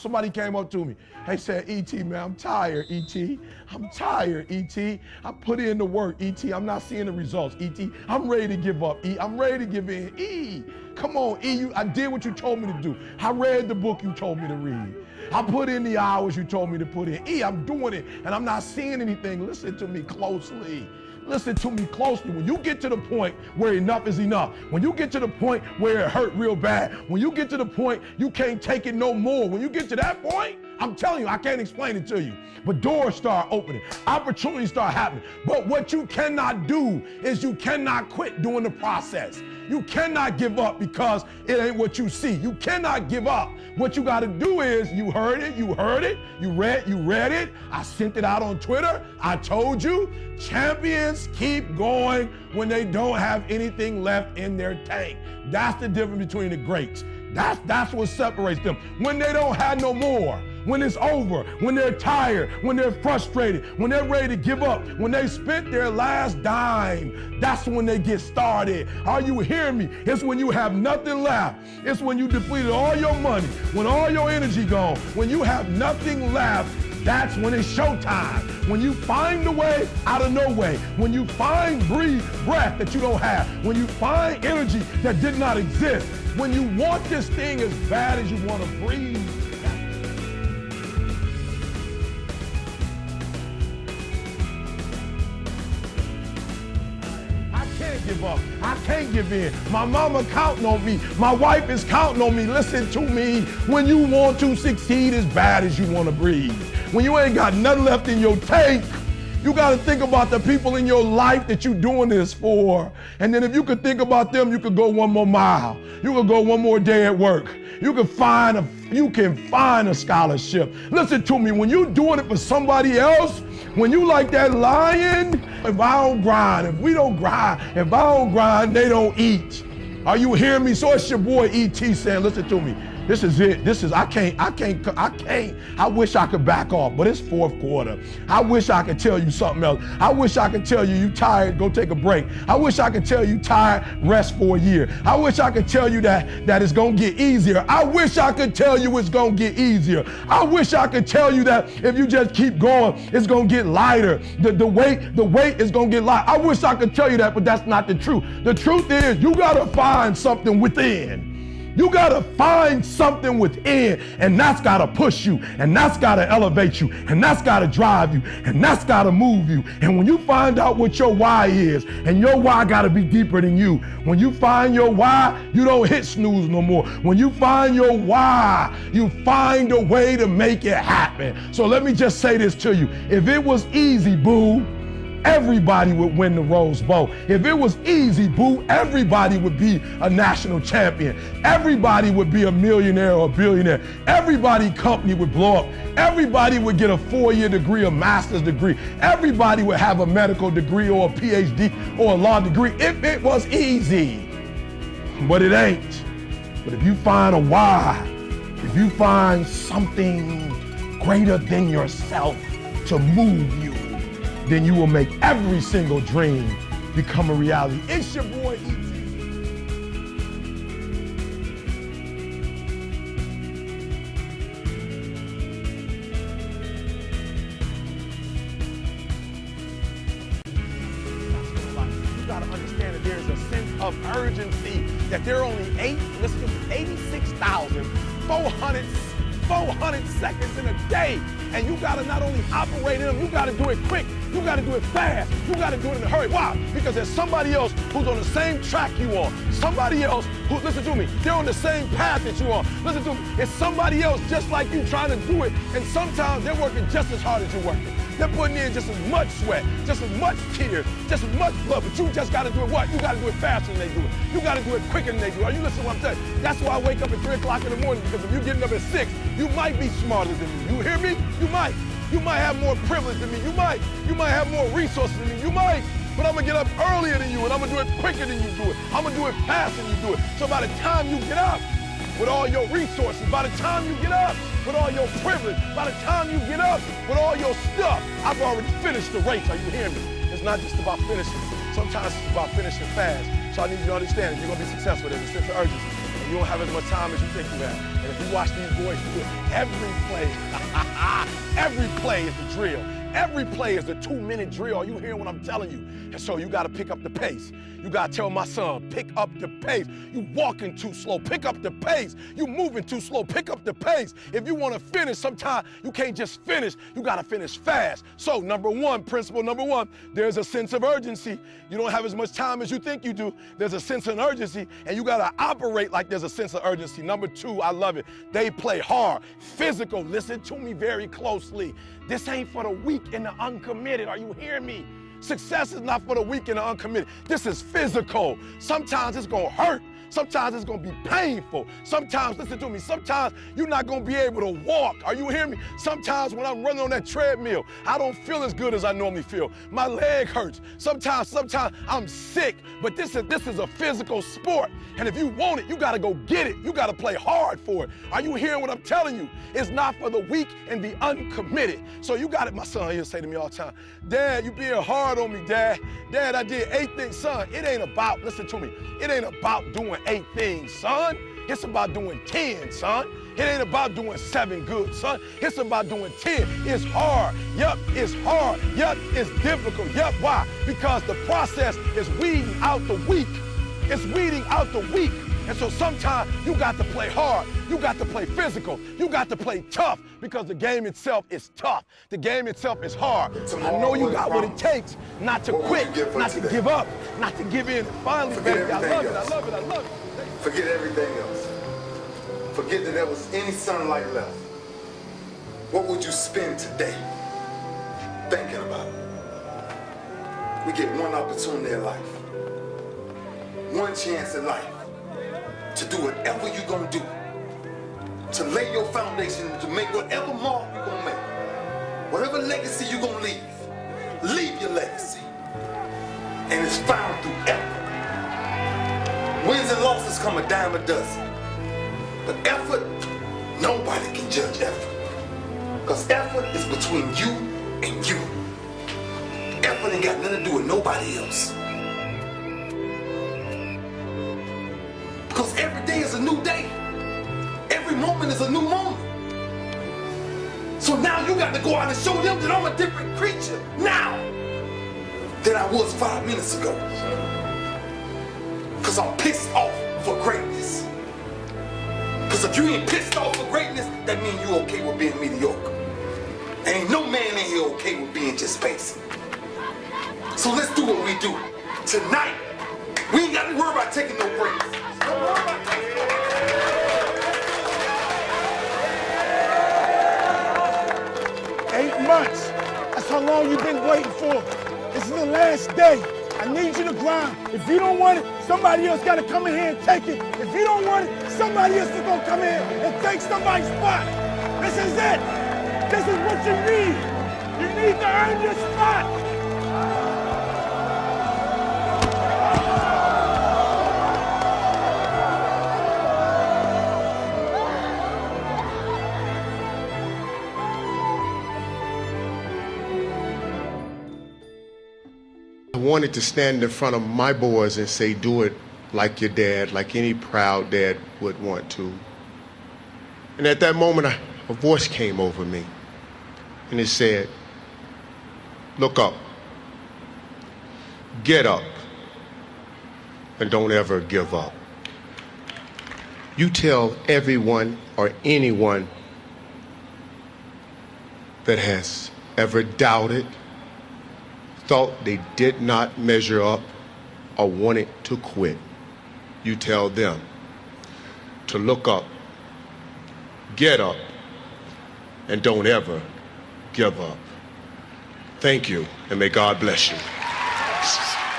Somebody came up to me. They said, E.T., man, I'm tired, E.T. I'm tired, E.T. I put in the work, E.T. I'm not seeing the results, E.T. I'm ready to give up, E. I'm ready to give in. E, come on, E. I did what you told me to do. I read the book you told me to read. I put in the hours you told me to put in. E, I'm doing it, and I'm not seeing anything. Listen to me closely. Listen to me closely. When you get to the point where enough is enough, when you get to the point where it hurt real bad, when you get to the point you can't take it no more, when you get to that point, I'm telling you, I can't explain it to you, but doors start opening, opportunities start happening. But what you cannot do is you cannot quit doing the process. You cannot give up because it ain't what you see. You cannot give up. What you got to do is, you heard it, you read it. I sent it out on Twitter. I told you, champions keep going when they don't have anything left in their tank. That's the difference between the greats. That's what separates them. When they don't have no more, when it's over, when they're tired, when they're frustrated, when they're ready to give up, when they spent their last dime, that's when they get started. Are you hearing me? It's when you have nothing left. It's when you depleted all your money, when all your energy gone, when you have nothing left. That's when it's showtime. When you find a way out of no way. When you find breath that you don't have. When you find energy that did not exist. When you want this thing as bad as you want to breathe. I can't give up. I can't give in. My mama counting on me. My wife is counting on me. Listen to me. When you want to succeed as bad as you want to breathe. When you ain't got nothing left in your tank, you got to think about the people in your life that you're doing this for. And then if you could think about them, you could go one more mile. You could go one more day at work. You can find a scholarship. Listen to me, when you're doing it for somebody else, when you like that lion, if I don't grind, if we don't grind, if I don't grind, they don't eat. Are you hearing me? So it's your boy E.T. saying, listen to me. This is it. I wish I could back off, but it's fourth quarter. I wish I could tell you something else. I wish I could tell you tired, go take a break. I wish I could tell you tired, rest for a year. I wish I could tell you that it's gonna get easier. I wish I could tell you it's gonna get easier. I wish I could tell you that if you just keep going, it's gonna get lighter. The weight is gonna get light. I wish I could tell you that, but that's not the truth. The truth is, you gotta find something within. You gotta find something within, and that's gotta push you, and that's gotta elevate you, and that's gotta drive you, and that's gotta move you. And when you find out what your why is, and your why gotta be deeper than you, when you find your why, you don't hit snooze no more. When you find your why, you find a way to make it happen. So let me just say this to you. If it was easy, boo, everybody would win the Rose Bowl. If it was easy, boo, everybody would be a national champion. Everybody would be a millionaire or a billionaire. Everybody's company would blow up. Everybody would get a 4-year degree, a master's degree. Everybody would have a medical degree or a PhD or a law degree if it was easy. But it ain't. But if you find a why, if you find something greater than yourself to move you, then you will make every single dream become a reality. It's your boy, E.T. You gotta understand that there's a sense of urgency, that there are only 86,400 seconds in a day. And you gotta not only operate in them, you gotta do it quick. You gotta do it fast. You gotta do it in a hurry. Why? Because there's somebody else who's on the same track you on. Somebody else who, listen to me, they're on the same path that you are. Listen to me, it's somebody else just like you trying to do it. And sometimes they're working just as hard as you're working. They're putting in just as much sweat, just as much tears, just as much blood, but you just gotta do it what? You gotta do it faster than they do it. You gotta do it quicker than they do. Are you listening to what I'm saying? That's why I wake up at 3 o'clock in the morning, because if you're getting up at 6, you might be smarter than me. You hear me? You might. You might have more privilege than me. You might have more resources than me. You might. But I'm gonna get up earlier than you, and I'm gonna do it quicker than you do it. I'm gonna do it faster than you do it. So by the time you get up with all your resources, by the time you get up with all your privilege, by the time you get up with all your stuff, I've already finished the race. Are you hearing me? It's not just about finishing. Sometimes it's about finishing fast. So I need you to understand, if you're gonna be successful, there's a sense of urgency. And You don't have as much time as you think you have. And if you watch these boys do it, every play is the drill. Every play is a 2-minute drill. Are you hearing what I'm telling you? And so you got to pick up the pace. You got to tell my son, pick up the pace. You walking too slow, pick up the pace. You moving too slow, pick up the pace. If you want to finish, sometimes you can't just finish. You got to finish fast. So principle number one, there's a sense of urgency. You don't have as much time as you think you do. There's a sense of urgency, and you got to operate like there's a sense of urgency. Number two, I love it. They play hard, physical. Listen to me very closely. This ain't for the weak and the uncommitted. Are you hearing me? Success is not for the weak and the uncommitted. This is physical. Sometimes it's going to hurt. Sometimes it's going to be painful. Sometimes, listen to me, sometimes you're not going to be able to walk. Are you hearing me? Sometimes when I'm running on that treadmill, I don't feel as good as I normally feel. My leg hurts. Sometimes I'm sick. But this is a physical sport. And if you want it, you got to go get it. You got to play hard for it. Are you hearing what I'm telling you? It's not for the weak and the uncommitted. So you got it. My son, he'll say to me all the time, Dad, you being hard on me, Dad. Dad, I did 8 things. Son, it ain't about, listen to me, it ain't about doing 8 things, son. It's about doing 10, son. It ain't about doing 7 good, son. It's about doing 10. It's hard. Yup, it's hard. Yup, it's difficult. Yup, why? Because the process is weeding out the weak. It's weeding out the weak. And so sometimes you got to play hard. You got to play physical. You got to play tough because the game itself is tough. The game itself is hard. I know you got what it takes not to quit, not to give up, not to give in. Finally, baby, I love it, I love it, I love it. Forget everything else. Forget that there was any sunlight left. What would you spend today thinking about? We get one opportunity in life, one chance in life to do whatever you're gonna do, to lay your foundation, to make whatever mark you're gonna make, whatever legacy you're gonna leave your legacy. And it's found through effort. Wins and losses come a dime a dozen. But effort, nobody can judge effort. Because effort is between you and you. Effort ain't got nothing to do with nobody else. Because every day is a new day. Every moment is a new moment. So now you got to go out and show them that I'm a different creature now than I was 5 minutes ago. Because I'm pissed off for greatness. Because if you ain't pissed off for greatness, that means you okay with being mediocre. Ain't no man in here okay with being just basic. So let's do what we do. Tonight, we ain't got to worry about taking no breaks. Don't worry about taking no breaks. 8 months. That's how long you've been waiting for. This is the last day. I need you to grind. If you don't want it, somebody else got to come in here and take it. If you don't want it, somebody else is going to come in and take somebody's spot. This is it. This is what you need. You need to earn your spot. I wanted to stand in front of my boys and say, do it like your dad, like any proud dad would want to. And at that moment, a voice came over me, and it said, look up, get up, and don't ever give up. You tell everyone or anyone that has ever doubted, thought they did not measure up, or wanted to quit, you tell them to look up, get up, and don't ever give up. Thank you, and may God bless you.